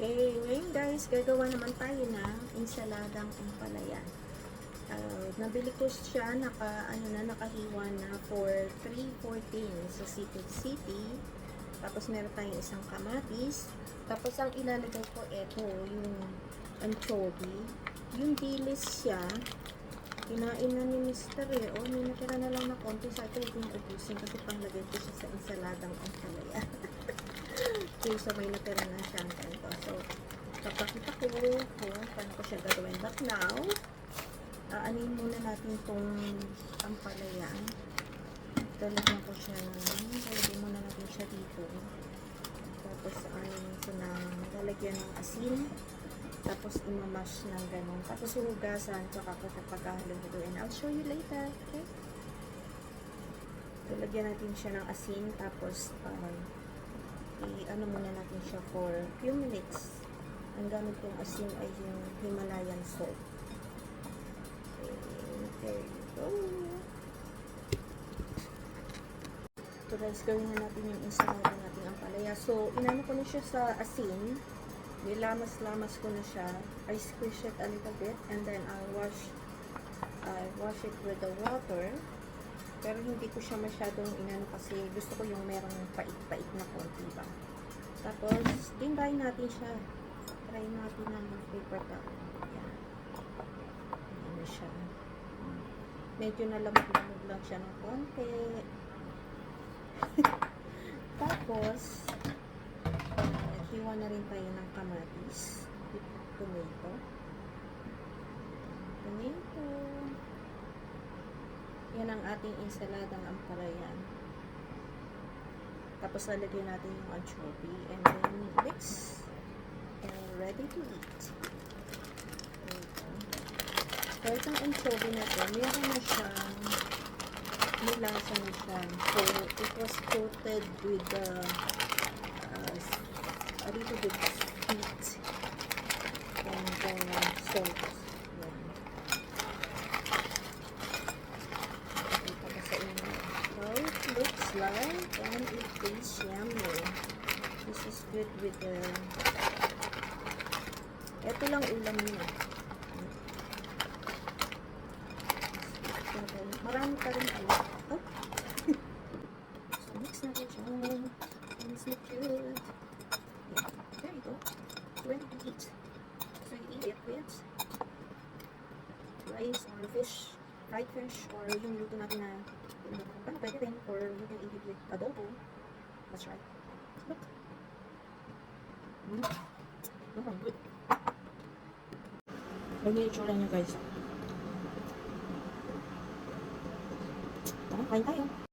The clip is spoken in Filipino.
Okay, ngayon guys, gagawa naman tayo ng ensaladang ampalaya. Nabili ko siya, nakahiwa na for 3.14 sa City City. Tapos meron tayong isang kamatis. Tapos ang ilalagay ko, eto, yung anchovy. Yung dilis siya, kinain na ni Mr. Oh, may natira na lang na konti. Sa ito, huwag yung ubusin kasi panglagay ko siya sa ensaladang ampalaya. Okay, so may natira na siyang ganito. So, papakita ko kung paano ko siya gagawin. But now, aanin muna natin itong ampalaya. Talagyan ko siya lalagyan muna natin siya dito. Tapos, lalagyan ng asin. Tapos, imamash ng ganun. Tapos, hugasan. Tsaka ko siya pagkahalo-halo. And I'll show you later. Okay? Lalagyan natin siya ng asin. Tapos, i-ano muna natin siya for few minutes. Ang gamit kong asin ay yung Himalayan salt. Okay, there you go. So guys, gawin na natin yung ensalada natin ang palaya. So, inano ko na siya sa asin. Nilamas-lamas ko na siya. I squish it a little bit and then I'll wash it with the water. Pero hindi ko siya masyadong inano kasi gusto ko yung merong pait-pait na konti ba. Tapos, try natin siya. Try natin ng paper towel. Yan. Ano siya. Medyo nalamog-lamog lang siya ng konti. Tapos, naghiwa na rin tayo ng kamatis. Tomato. Yan ang ating ensaladang ampalaya. Tapos lalagyan natin yung anchovy and then mix and ready to eat. So itong anchovy na ito, meron na siyang nilasa na siya. So it was coated with a little bit sweet and salt. Looks like and it tastes yummy. This is good with the ito lang ulam niya. Marami pa rin ano. Oh. So mix natin siya. Mix it good. Yeah. There you go. Ready to eat. So you eat it with rice or fish, fried fish, or yung luto natin na pwede rin, or you can eat it with adobo. That's right. Look. Good. Huwag yung itsura niya guys. Kain tayo.